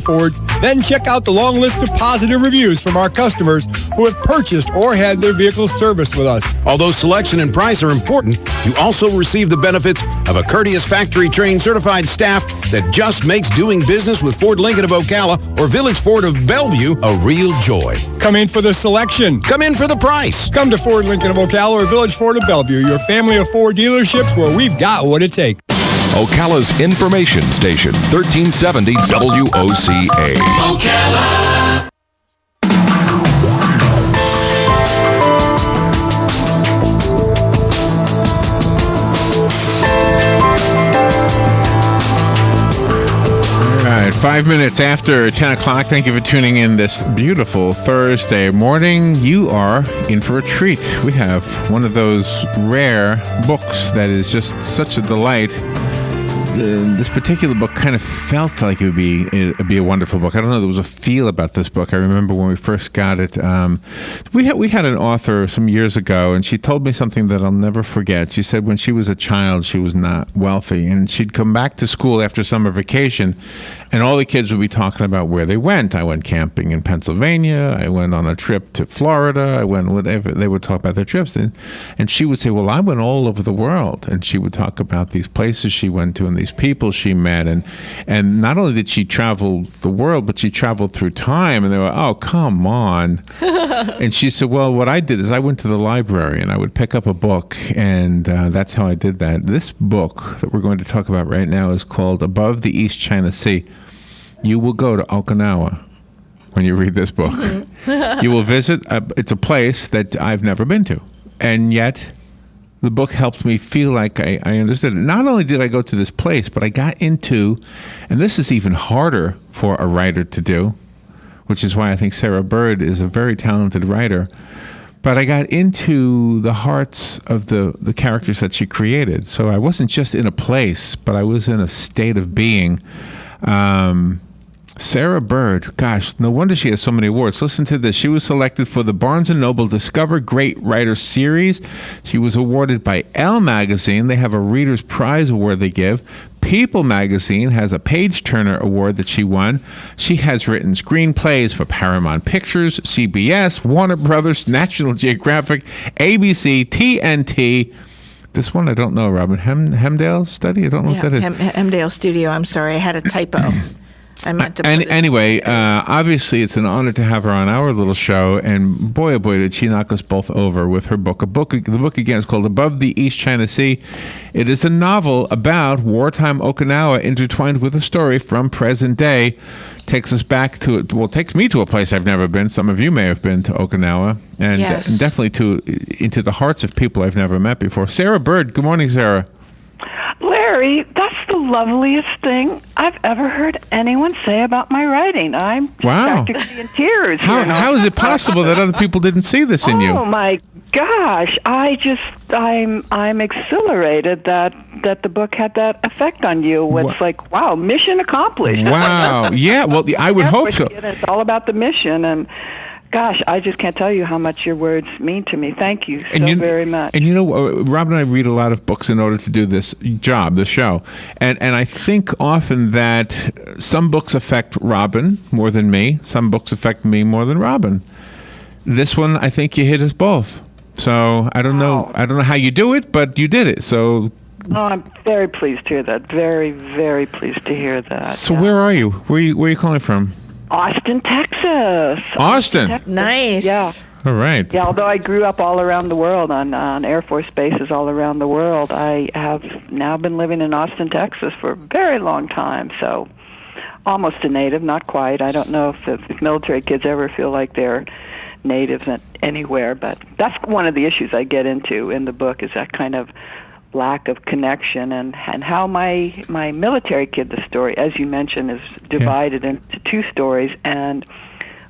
Fords, then check out the long list of positive reviews from our customers who have purchased or had their vehicles serviced with us. Although selection and price are important, you also receive the benefits of a courteous factory-trained certified staff that just makes doing business with Ford Lincoln of Ocala or Village Ford of Bellevue a real joy. Come in for the selection. Come in for the price. Come to Ford Lincoln of Ocala or Village Ford of Bellevue, your family of Ford dealerships where we've got what it takes. Ocala's information station, 1370 WOCA. Ocala. All right, 5 minutes after 10 o'clock. Thank you for tuning in this beautiful Thursday morning. You are in for a treat. We have one of those rare books that is just such a delight. This particular book kind of felt like it'd be a wonderful book. I don't know. There was a feel about this book. I remember when we first got it. We had an author some years ago, and she told me something that I'll never forget. She said when she was a child, she was not wealthy, and she'd come back to school after summer vacation, and all the kids would be talking about where they went. I went camping in Pennsylvania. I went on a trip to Florida. I went whatever. They would talk about their trips, and she would say, "Well, I went all over the world," and she would talk about these places she went to and these people she met, and not only did she travel the world, but she traveled through time. And they were, "Oh, come on." And she said, "Well, what I did is I went to the library and I would pick up a book, and that's how I did that." This book that we're going to talk about right now is called Above the East China Sea. You will go to Okinawa when you read this book. You will visit. It's a place that I've never been to, and yet the book helped me feel like I understood it. Not only did I go to this place, but I got into, and this is even harder for a writer to do, which is why I think Sarah Bird is a very talented writer, but I got into the hearts of the characters that she created. So I wasn't just in a place, but I was in a state of being. Sarah Bird, gosh, no wonder she has so many awards. Listen to this. She was selected for the Barnes & Noble Discover Great Writer Series. She was awarded by Elle Magazine. They have a Reader's Prize Award they give. People Magazine has a Page-Turner Award that she won. She has written screenplays for Paramount Pictures, CBS, Warner Brothers, National Geographic, ABC, TNT. This one I don't know, Robin. Hemdale Study? I don't know what that is. Hemdale Studio. I'm sorry. I had a typo. I meant to put anyway, obviously it's an honor to have her on our little show, and boy, oh boy, did she knock us both over with her book. The book again is called Above the East China Sea. It is a novel about wartime Okinawa intertwined with a story from present day. Takes us back to, takes me to a place I've never been. Some of you may have been to Okinawa, and, yes. And definitely into the hearts of people I've never met before. Sarah Bird, good morning, Sarah. Larry, that's the loveliest thing I've ever heard anyone say about my writing. I'm practically in tears. How is it possible that other people didn't see this in you? Oh my gosh! I'm exhilarated that the book had that effect on you. It's like, wow, mission accomplished. Wow. Yeah. Well, I would hope so. It's all about the mission, and gosh, I just can't tell you how much your words mean to me. Thank you very much. And you know, Rob and I read a lot of books in order to do this job, this show. And I think often that some books affect Robin more than me. Some books affect me more than Robin. This one, I think you hit us both. So I don't know how you do it, but you did it. So. Oh, I'm very pleased to hear that. Very, very pleased to hear that. So where are you? Where are you calling from? Austin, Texas. Austin. Texas. Nice. Yeah. All right. Yeah, although I grew up all around the world on Air Force bases all around the world, I have now been living in Austin, Texas for a very long time. So almost a native, not quite. I don't know if military kids ever feel like they're natives anywhere, but that's one of the issues I get into in the book is that kind of lack of connection and how my military kid, the story, as you mentioned, is divided into two stories, and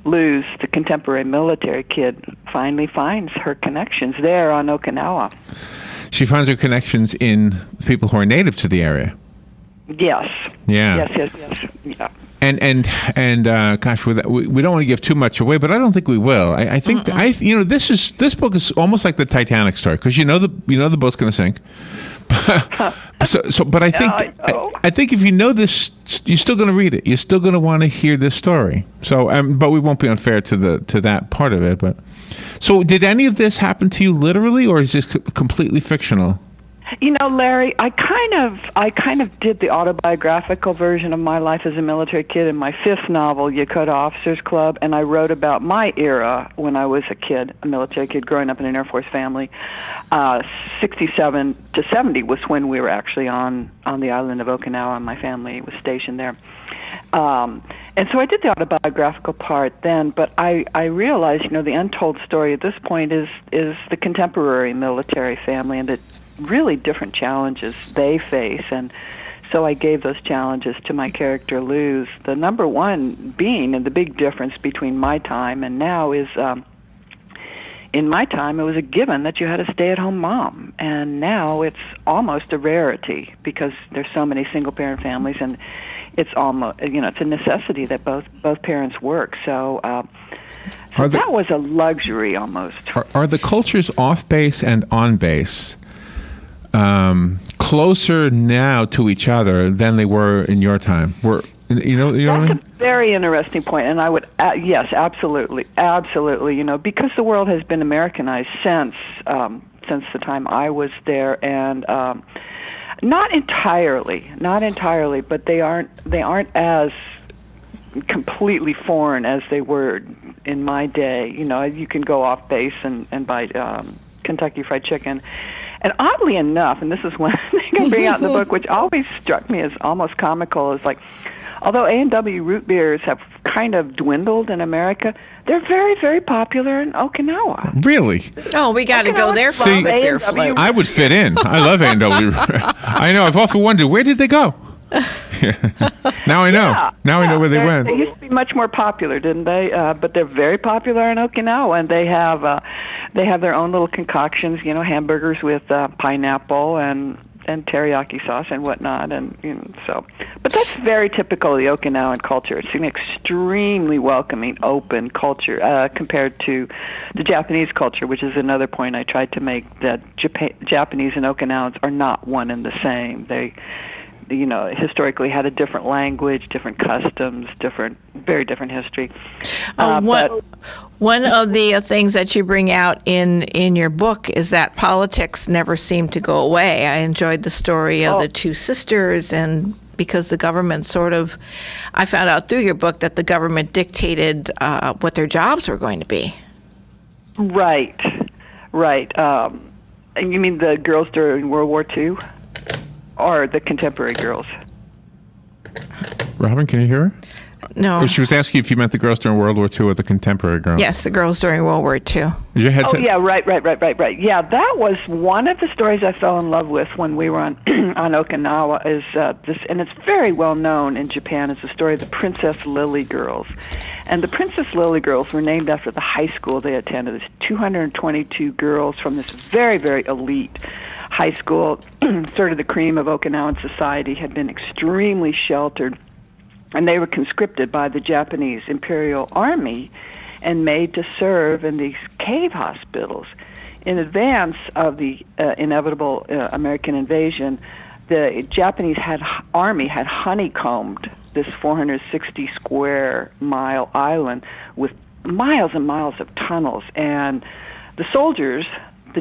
Luz, the contemporary military kid, finally finds her connections there on Okinawa. She finds her connections in people who are native to the area. Yes. Yeah. Yes. Yeah. And gosh, we don't want to give too much away, but I don't think we will. I think this book is almost like the Titanic story, because you know the boat's going to sink, But I think I know. I think if you know this, you're still going to read it. You're still going to want to hear this story. So, but we won't be unfair to that part of it. But so, did any of this happen to you literally, or is this completely fictional? You know, Larry, I kind of did the autobiographical version of my life as a military kid in my 5th novel, Yokota Officers Club, and I wrote about my era when I was a kid, a military kid growing up in an Air Force family. 67 to 70 was when we were actually on the island of Okinawa, and my family was stationed there. And so I did the autobiographical part then, but I realized, you know, the untold story at this point is the contemporary military family and the really different challenges they face. And so I gave those challenges to my character Luz. The number one being, and the big difference between my time and now is, in my time, it was a given that you had a stay-at-home mom, and now it's almost a rarity because there's so many single-parent families, and it's almost, you know, it's a necessity that both parents work. So, that was a luxury almost. Are the cultures off base and on base closer now to each other than they were in your time? You know what I mean? That's a very interesting point, and I would yes, absolutely, you know, because the world has been Americanized since the time I was there, and not entirely, but they aren't as completely foreign as they were in my day. You know, you can go off base and buy Kentucky Fried Chicken. And oddly enough, and this is one thing I bring out in the book, which always struck me as almost comical, is like, although A&W root beers have kind of dwindled in America, they're very, very popular in Okinawa. Really? Oh, we got to go there for See, the beer float. I would fit in. I love A&W. I know. I've often wondered, where did they go? Now I know. Yeah, now I know where they went. They used to be much more popular, didn't they? But they're very popular in Okinawa, and they have their own little concoctions. You know, hamburgers with pineapple and teriyaki sauce and whatnot, and you know, so. But that's very typical of the Okinawan culture. It's an extremely welcoming, open culture compared to the Japanese culture, which is another point I tried to make. That Japanese and Okinawans are not one and the same. They, you know, historically had a different language, different customs, very different history. One of the things that you bring out in your book is that politics never seemed to go away. I enjoyed the story of the two sisters, and because the government I found out through your book that the government dictated what their jobs were going to be. Right. And you mean the girls during World War II? Or the contemporary girls? Robin, can you hear her? No. She was asking if you meant the girls during World War II or the contemporary girls. Yes, the girls during World War II. Your headset? Oh, yeah, right. Yeah, that was one of the stories I fell in love with when we were on Okinawa. Is this, and it's very well known in Japan. It's the story of the Princess Lily Girls, and the Princess Lily Girls were named after the high school they attended. There's 222 girls from this very, very elite high school, sort of the cream of Okinawan society, had been extremely sheltered, and they were conscripted by the Japanese Imperial Army and made to serve in these cave hospitals. In advance of the inevitable American invasion, the Japanese army had honeycombed this 460 square mile island with miles and miles of tunnels, and the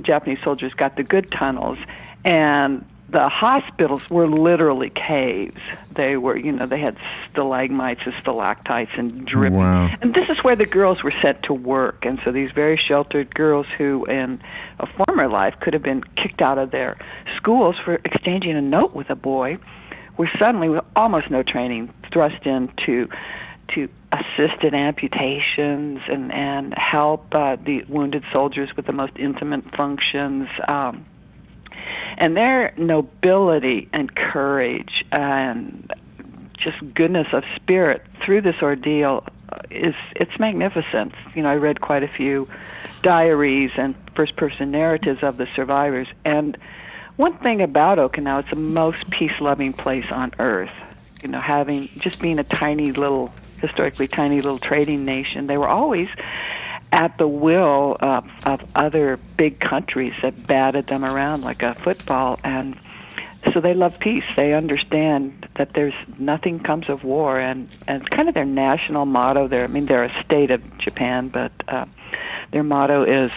Japanese soldiers got the good tunnels, and the hospitals were literally caves. They were, you know, they had stalagmites and stalactites and drip. Wow. And this is where the girls were sent to work. And so these very sheltered girls who in a former life could have been kicked out of their schools for exchanging a note with a boy were suddenly, with almost no training, thrust into assisted amputations and help the wounded soldiers with the most intimate functions. And their nobility and courage and just goodness of spirit through this ordeal it's magnificent. You know, I read quite a few diaries and first-person narratives of the survivors. And one thing about Okinawa, it's the most peace-loving place on earth. You know, being a historically tiny little trading nation, they were always at the will of other big countries that batted them around like a football. And so they love peace. They understand that there's nothing comes of war, and it's kind of their national motto. They're a state of Japan, but their motto is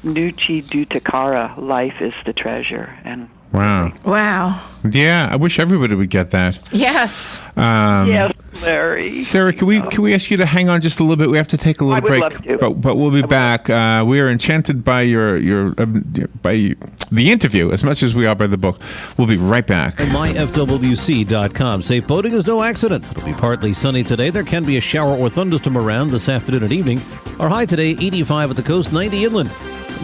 "Nuchi Dutakara," life is the treasure. And Wow. Yeah, I wish everybody would get that. Yes. yes, Larry. Sarah, can we ask you to hang on just a little bit? We have to take a little break, love to. but we'll be back. We are enchanted by by the interview as much as we are by the book. We'll be right back. myfwc.com. Safe boating is no accident. It'll be partly sunny today. There can be a shower or thunderstorm around this afternoon and evening. Our high today, 85 at the coast, 90 inland.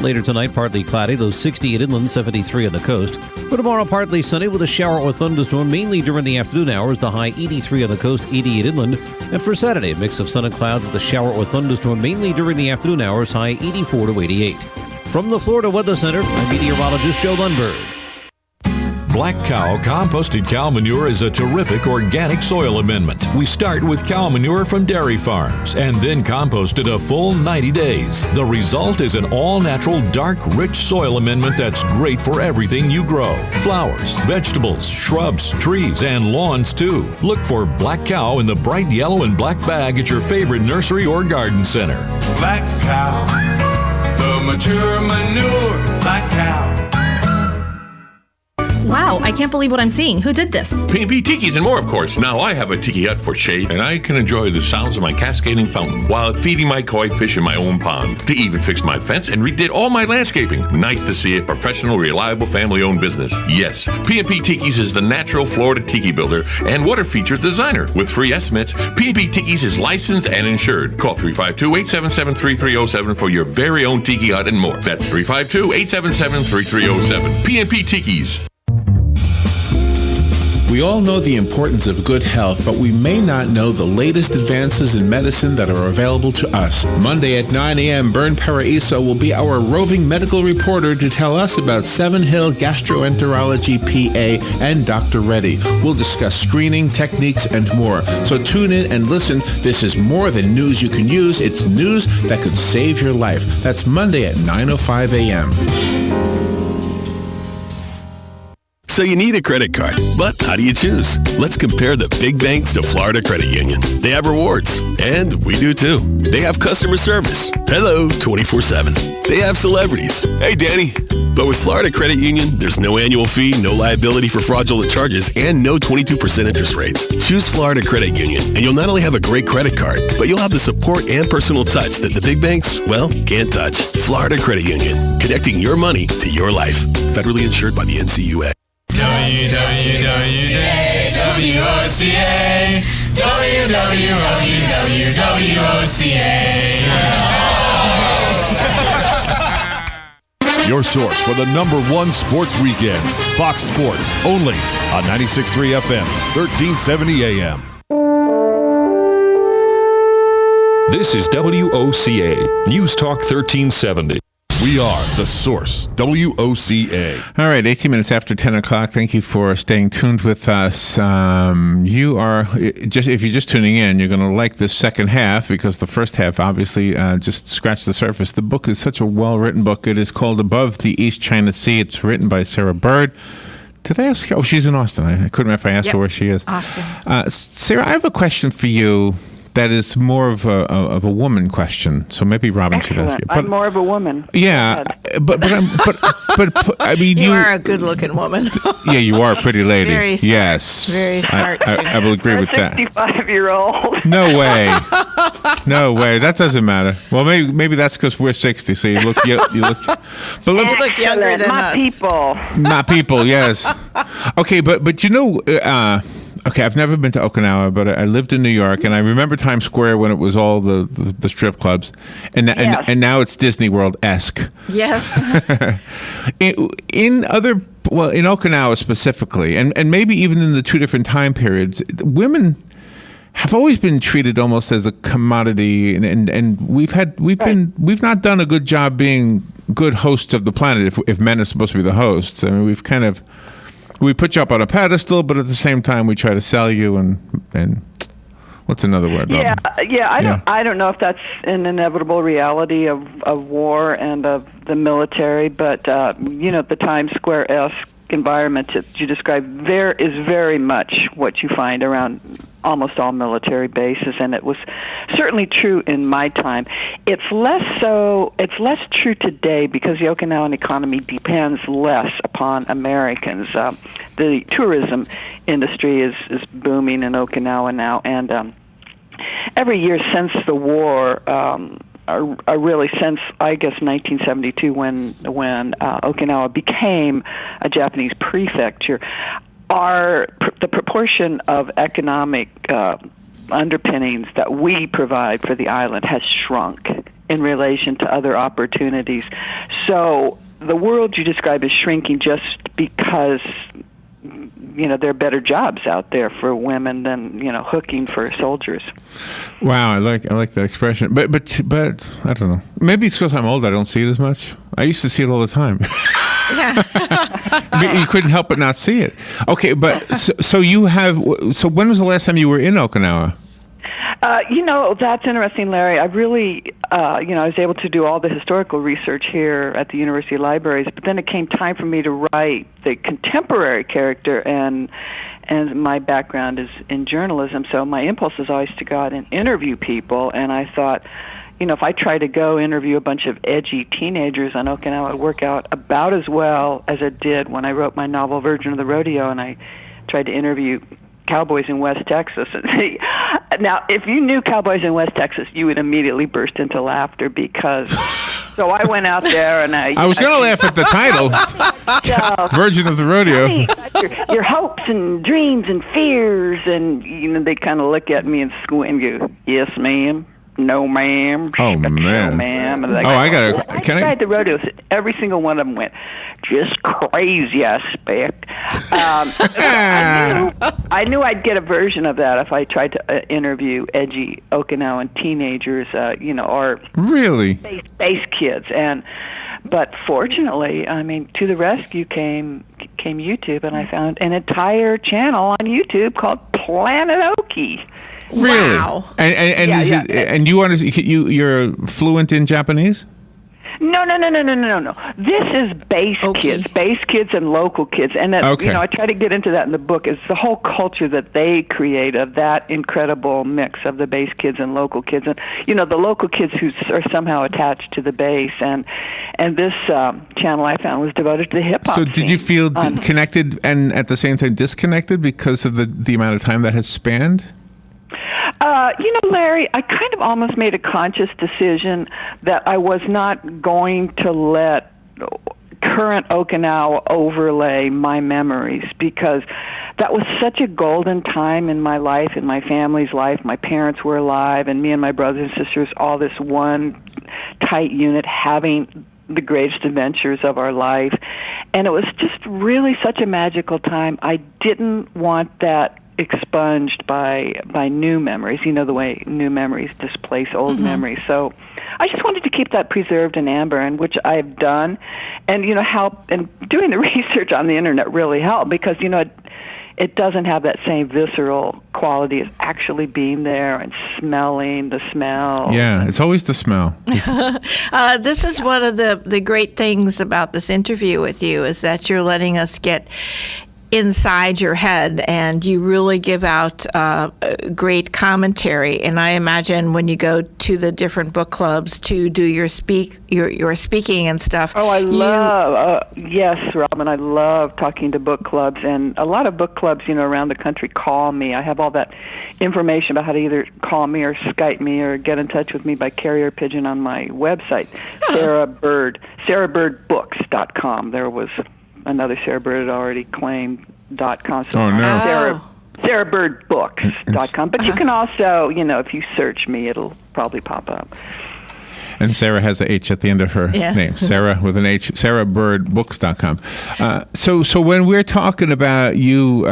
Later tonight, partly cloudy, those 68 inland, 73 on the coast. For tomorrow, partly sunny with a shower or thunderstorm, mainly during the afternoon hours. The high 83 on the coast, 88 inland. And for Saturday, a mix of sun and clouds with a shower or thunderstorm, mainly during the afternoon hours. High 84 to 88. From the Florida Weather Center, I'm meteorologist Joe Lundberg. Black Cow composted cow manure is a terrific organic soil amendment. We start with cow manure from dairy farms and then compost it a full 90 days. The result is an all-natural, dark, rich soil amendment that's great for everything you grow. Flowers, vegetables, shrubs, trees, and lawns too. Look for Black Cow in the bright yellow and black bag at your favorite nursery or garden center. Black Cow, the mature manure. Black Cow. Wow, I can't believe what I'm seeing. Who did this? P&P Tikis and more, of course. Now I have a tiki hut for shade, and I can enjoy the sounds of my cascading fountain while feeding my koi fish in my own pond. They even fixed my fence and redid all my landscaping. Nice to see a professional, reliable, family-owned business. Yes, P&P Tikis is the natural Florida tiki builder and water features designer. With free estimates, P&P Tikis is licensed and insured. Call 352-877-3307 for your very own tiki hut and more. That's 352-877-3307. P&P Tikis. We all know the importance of good health, but we may not know the latest advances in medicine that are available to us. Monday at 9 a.m., Bern Paraiso will be our roving medical reporter to tell us about Seven Hill Gastroenterology PA and Dr. Reddy. We'll discuss screening, techniques, and more. So tune in and listen. This is more than news you can use. It's news that could save your life. That's Monday at 9:05 a.m. So you need a credit card, but how do you choose? Let's compare the big banks to Florida Credit Union. They have rewards, and we do too. They have customer service. Hello, 24/7. They have celebrities. Hey, Danny. But with Florida Credit Union, there's no annual fee, no liability for fraudulent charges, and no 22% interest rates. Choose Florida Credit Union, and you'll not only have a great credit card, but you'll have the support and personal touch that the big banks, well, can't touch. Florida Credit Union, connecting your money to your life. Federally insured by the NCUA. WWWOCA, Your source for the #1 sports weekends, Fox Sports, only on 96.3 FM, 1370 AM. This is WOCA, News Talk 1370. We are the source, WOCA. All right, 18 minutes after 10 o'clock. Thank you for staying tuned with us. You are, if you're just tuning in, you're going to like this second half because the first half obviously just scratched the surface. The book is such a well-written book. It is called Above the East China Sea. It's written by Sarah Bird. Did I ask her? Oh, she's in Austin. I couldn't remember if I asked her where she is. Austin. Sarah, I have a question for you. That is more of a woman question, so maybe Robin should ask you. But I'm more of a woman. Yeah, but I mean you are a good-looking woman. Yeah, you are a pretty lady. Very smart. Yes, very smart. I will agree with that. 65-year-old. No way, no way. That doesn't matter. Well, maybe that's because we're 60, so you look, but you look younger than us. Not people. Yes. Okay, but you know. Okay, I've never been to Okinawa, but I lived in New York, and I remember Times Square when it was all the strip clubs, and now it's Disney World-esque. Yes. in Okinawa specifically, and maybe even in the two different time periods, women have always been treated almost as a commodity, and we've not done a good job being good hosts of the planet. If men are supposed to be the hosts, I mean, we put you up on a pedestal, but at the same time, we try to sell you and what's another word? I don't know if that's an inevitable reality of war and of the military, but the Times Square-esque environment that you described there is very much what you find around almost all military bases, and it was certainly true in my time. It's less true today because the Okinawan economy depends less upon Americans. The tourism industry is booming in Okinawa now, and every year since the war, really since, I guess, 1972 when Okinawa became a Japanese prefecture, the proportion of economic underpinnings that we provide for the island has shrunk in relation to other opportunities. So the world you describe is shrinking just because there are better jobs out there for women than hooking for soldiers. Wow, I like that expression. But I don't know. Maybe it's because I'm old. I don't see it as much. I used to see it all the time. Yeah. You couldn't help but not see it. Okay, but so you have. So when was the last time you were in Okinawa? That's interesting, Larry. I really, I was able to do all the historical research here at the university libraries, but then it came time for me to write the contemporary character, and my background is in journalism, so my impulse is always to go out and interview people, and I thought, if I try to go interview a bunch of edgy teenagers on Okinawa, it would work out about as well as it did when I wrote my novel Virgin of the Rodeo, and I tried to interview cowboys in West Texas. Now, if you knew cowboys in West Texas, you would immediately burst into laughter because... So I went out there and I was going to laugh at the title, Virgin of the Rodeo. Your hopes and dreams and fears, and they kind of look at me and squint and go, "Yes, ma'am." "No, ma'am." Oh, man. "No, ma'am." And I tried the rodeo. Every single one of them went, "Just crazy, I expect." I knew I'd get a version of that if I tried to interview edgy Okinawan teenagers, or really space kids. But fortunately, to the rescue came YouTube, and I found an entire channel on YouTube called Planet Oki. Really? Wow. And and you're fluent in Japanese? No. This is base kids and local kids. And that, I try to get into that in the book. It's the whole culture that they create of that incredible mix of the base kids and local kids. And, the local kids who are somehow attached to the base. And this channel I found was devoted to the hip-hop So did you feel connected and at the same time disconnected because of the amount of time that has spanned? Larry, I kind of almost made a conscious decision that I was not going to let current Okinawa overlay my memories, because that was such a golden time in my life, in my family's life. My parents were alive, and me and my brothers and sisters, all this one tight unit, having the greatest adventures of our life. And it was just really such a magical time. I didn't want that expunged by new memories, the way new memories displace old memories. So I just wanted to keep that preserved in amber, and which I've done. And doing the research on the internet really helped, because it doesn't have that same visceral quality as actually being there and smelling the smell. Yeah, it's always the smell. This is one of the great things about this interview with you, is that you're letting us get inside your head, and you really give out great commentary. And I imagine when you go to the different book clubs to do your speaking and stuff. Oh, I love yes, Robin. I love talking to book clubs, and a lot of book clubs, around the country call me. I have all that information about how to either call me or Skype me or get in touch with me by carrier pigeon on my website, SarahBirdBooks.com. There was another Sarah Bird had already claimed .com. So SarahBirdBooks.com. But you can also, if you search me, it'll probably pop up. And Sarah has the H at the end of her name. Sarah with an H. SarahBirdBooks.com. So when we're talking about you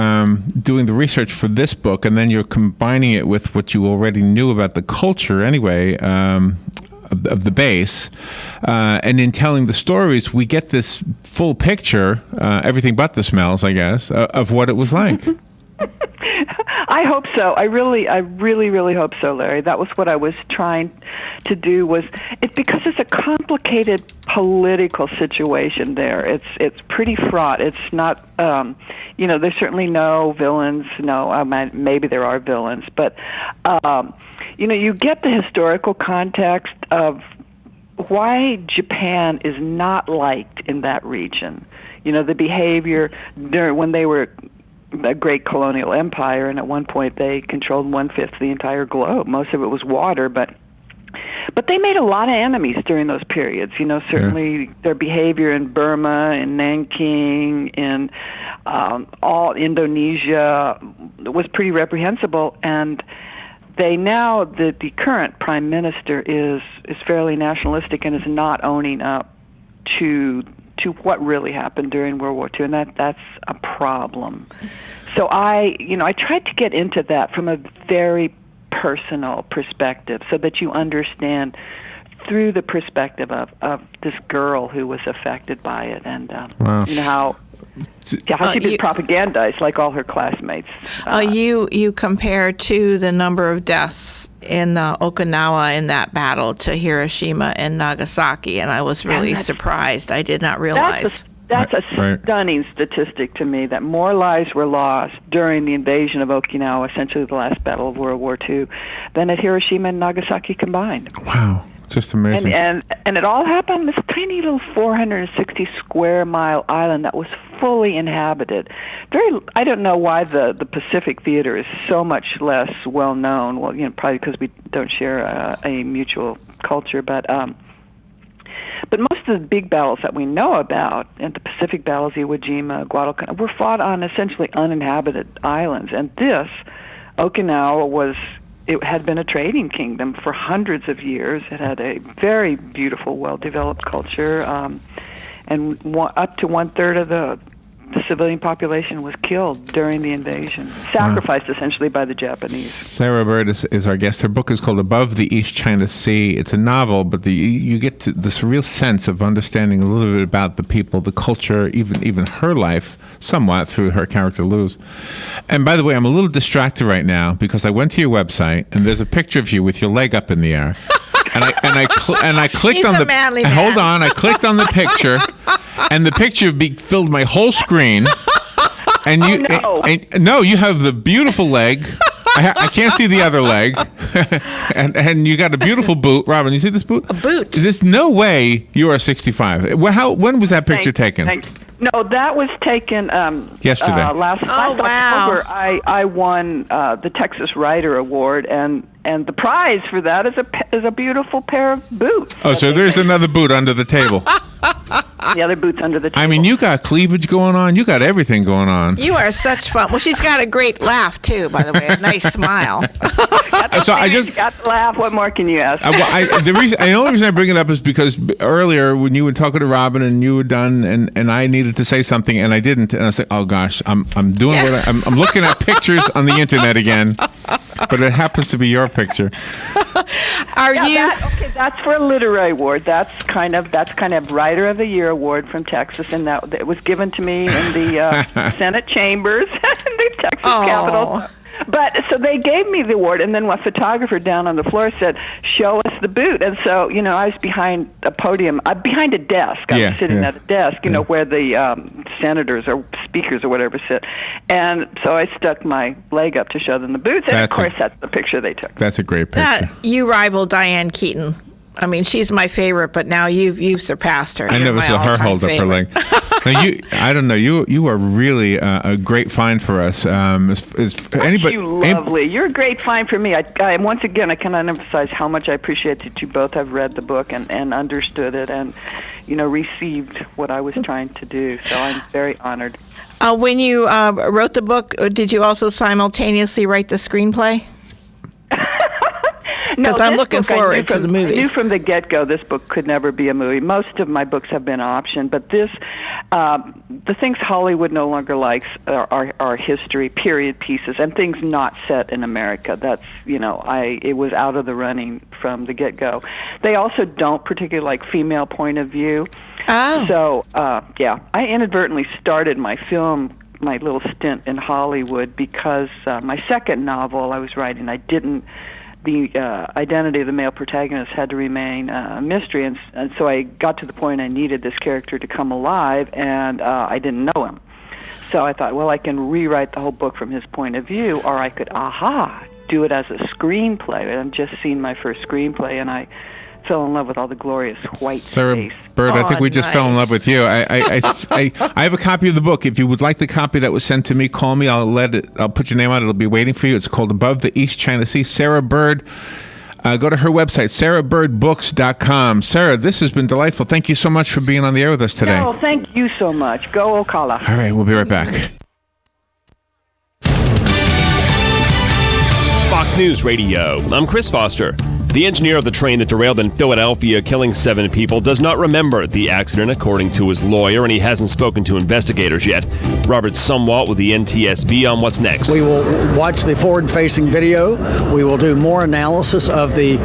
doing the research for this book, and then you're combining it with what you already knew about the culture anyway, of the base, and in telling the stories, we get this full picture, everything but the smells, I guess, of what it was like. I hope so. I really hope so, Larry. That was what I was trying to do. Because it's a complicated political situation there. It's pretty fraught. It's not. There's certainly no villains. No, maybe there are villains, but you get the historical context of why Japan is not liked in that region. The behavior when they were a great colonial empire, and at one point they controlled 1/5 of the entire globe. Most of it was water, but they made a lot of enemies during those periods. Certainly their behavior in Burma, in Nanking, in all Indonesia was pretty reprehensible. And they now, the current prime minister is fairly nationalistic and is not owning up to what really happened during World War II, and that's a problem. So I tried to get into that from a very personal perspective, so that you understand through the perspective of this girl who was affected by it, and how she's been propagandized like all her classmates. You compare to the number of deaths in Okinawa in that battle to Hiroshima and Nagasaki, and I was really surprised. I did not realize. That's a stunning statistic to me, that more lives were lost during the invasion of Okinawa, essentially the last battle of World War II, than at Hiroshima and Nagasaki combined. Wow. Just amazing. And it all happened on this tiny little 460 square mile island that was fully inhabited. I don't know why the Pacific Theater is so much less well known. Well, probably because we don't share a mutual culture, but most of the big battles that we know about, and the Pacific battles, Iwo Jima, Guadalcanal, were fought on essentially uninhabited islands. And this, Okinawa, it had been a trading kingdom for hundreds of years. It had a very beautiful, well-developed culture, and up to 1/3 of the civilian population was killed during the invasion, sacrificed essentially by the Japanese. Sarah Bird is our guest. Her book is called Above the East China Sea. It's a novel, but you get to this real sense of understanding a little bit about the people, the culture, even her life, somewhat through her character Luz. And by the way, I'm a little distracted right now because I went to your website and there's a picture of you with your leg up in the air. And I clicked He's on a manly man. Hold on, I clicked on the picture, and the picture filled my whole screen. And you have the beautiful leg. I can't see the other leg, and you got a beautiful boot. Robin, you see this boot? A boot. There's no way you are 65. When was that picture taken? No, that was taken yesterday. Last October. I won the Texas Writer Award, and the prize for that is a beautiful pair of boots. Oh, so there's another boot under the table. The other boot's under the table. I mean, you got cleavage going on. You got everything going on. You are such fun. Well, she's got a great laugh too, by the way. A nice smile. So I just got to laugh. What more can you ask? The only reason I bring it up is because earlier when you were talking to Robin and you were done, and I needed to say something and I didn't, and I was like, oh gosh, I'm doing what I'm looking at pictures on the internet again, but it happens to be your picture. That's for a literary award. That's kind of Writer of the Year award from Texas, and that it was given to me in the Senate chambers in the Texas Capitol. But so they gave me the award, and then a photographer down on the floor said, "Show us the boot." And so I was behind a podium, behind a desk. I was sitting at a desk, where the senators or speakers or whatever sit. And so I stuck my leg up to show them the boots, and of course that's the picture they took. That's a great picture. You rival Diane Keaton. I mean, she's my favorite, but now you've surpassed her. I never saw her hold up her leg. Now I don't know. You are really a great find for us. Anybody? You lovely. You're a great find for me. I once again I cannot emphasize how much I appreciate that you both have read the book and understood it and received what I was trying to do. So I'm very honored. When you wrote the book, did you also simultaneously write the screenplay? Because I'm looking forward to the movie. I knew from the get-go this book could never be a movie. Most of my books have been optioned, but this, the things Hollywood no longer likes are history, period pieces, and things not set in America. That's, it was out of the running from the get-go. They also don't particularly like female point of view. Oh. So, I inadvertently started my film my little stint in Hollywood because my second novel I was writing, the identity of the male protagonist had to remain a mystery, and so I got to the point I needed this character to come alive, and I didn't know him. So I thought, well, I can rewrite the whole book from his point of view, or I could, do it as a screenplay. And I've just seen my first screenplay, and I fell in love with all the glorious white space. Bird, I think we just fell in love with you. I have a copy of the book. If you would like the copy that was sent to me, call me. I'll put your name on it. It'll be waiting for you. It's called Above the East China Sea. Sarah Bird. Go to her website, sarahbirdbooks.com. Sarah, this has been delightful. Thank you so much for being on the air with us today. No, thank you so much. Go Ocala. All right, we'll be right back. Fox News Radio. I'm Chris Foster. The engineer of the train that derailed in Philadelphia, killing 7 people, does not remember the accident, according to his lawyer, and he hasn't spoken to investigators yet. Robert Sumwalt with the NTSB on what's next. We will watch the forward-facing video. We will do more analysis of the